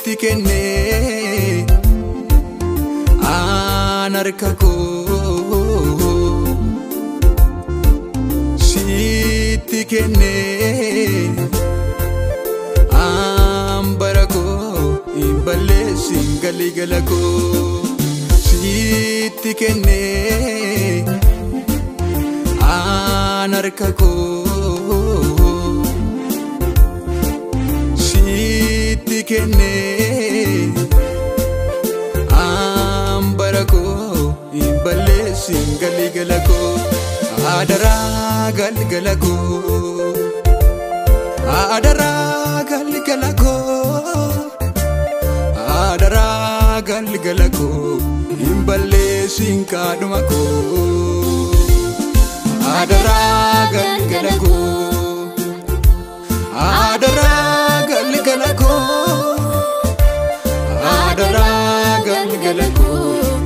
sitti kenne an harka koo sitti kenne an bara koo hin balleessin galigala koo sitti kenne an harka koo sitti kenne an bara koo hin balleessin galigala koo adara galigala koo adara galigala koo adara galigala koo hin balleessin kaadhuma koo adara galigala koo adara galigala koo adara galigala koo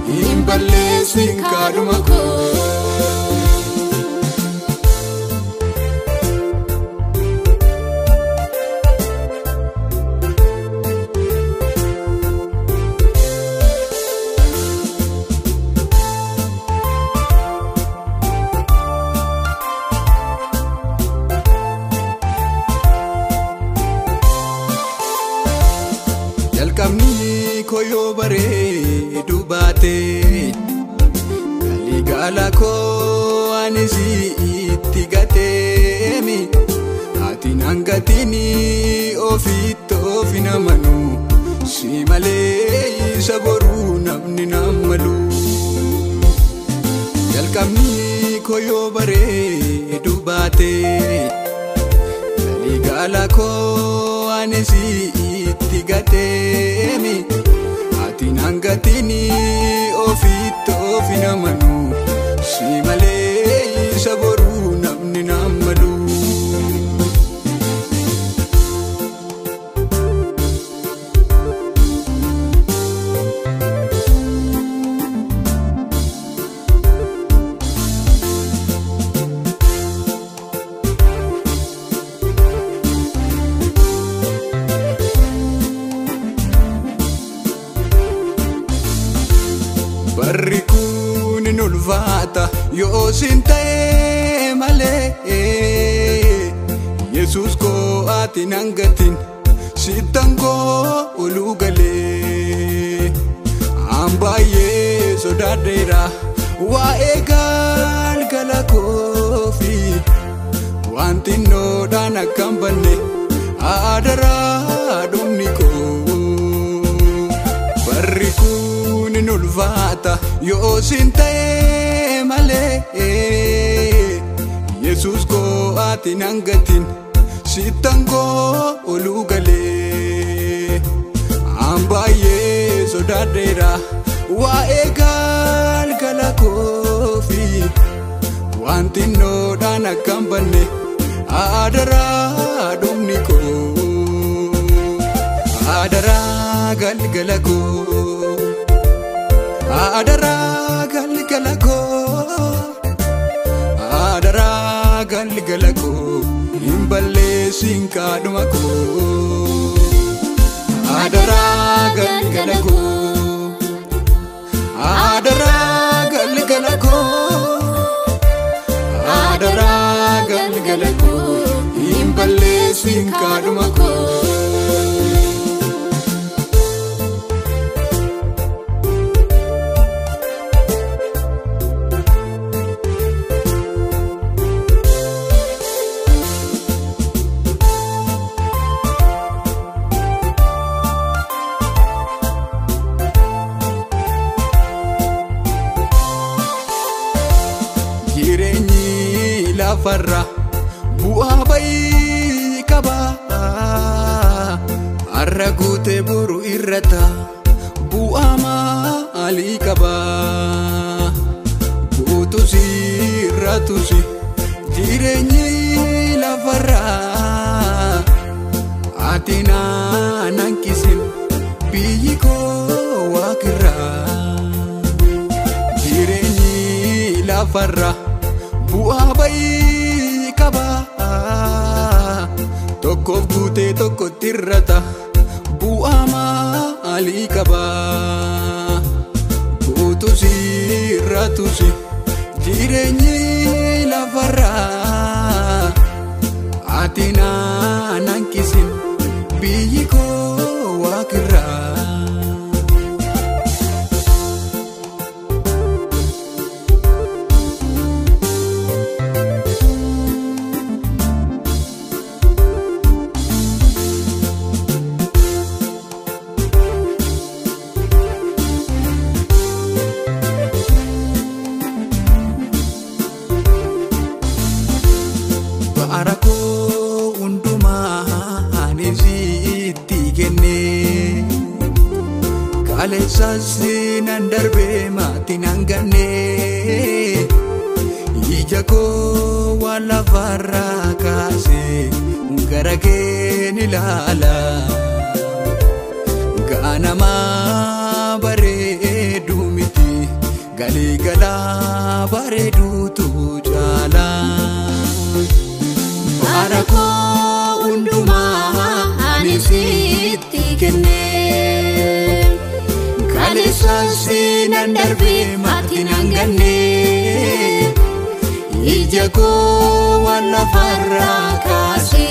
hin balleessin kaadhuma koo Jalqabni koyo bareedu baate galigala koo anis itti gateemi ati nangatini ofitti namanu si malee isa boruu namni namalu jalqabni koyo bareedu baate galigala koo anis itti gateemi ati nangatini ofitti namanu si malee isa boruu namni namalu barri kun hin ulfaata yoo sin ta'e malee Yesus koo ati nangatin sittan koo oluu galee an baay'ee sodaadheera waa'ee galgala koo fi wanti noodhaan akkan banne adara dhumni koo barri kun hin ulfaata yoo sin ta'e malee Yesus koo ati nangatin sittan koo oluu galee an baay'ee sodaadheera waa'ee galgala koo fi wanti noodhaan akkan banne adara dhumni koo adara galgala koo adara galgala koo adara galgala koo hin balleessin kaadhuma koo adara galgala koo adara galgala koo adara galgala koo hin balleessin kaadhuma koo jireenyi lafarra bu'aa bayii qaba har'a guutee boru irrata bu'aa maalii qaba guutus irratus jireenyi lafarra ati naan hanqisin biyyi koo waaqirra jireenyi lafarra bu'aa bayii qaba tokkoof guutee tokkotti irrata bu'aa maalii qaba utusi ratusi jireenyi lafarraa ati naan kisin biyyi koo waaqirraa. Arako unduma anisitti kenne kaleessasi nan darbe maatiin hanganne ija koo waan lafarraa kaase gara keen ilaala ganama bareedu miti galii galaa bareeduutu caala. Arako unduma anisitti kenne kaleessasi nan darbe maatiin hanganne ija koo waan lafarraa kaase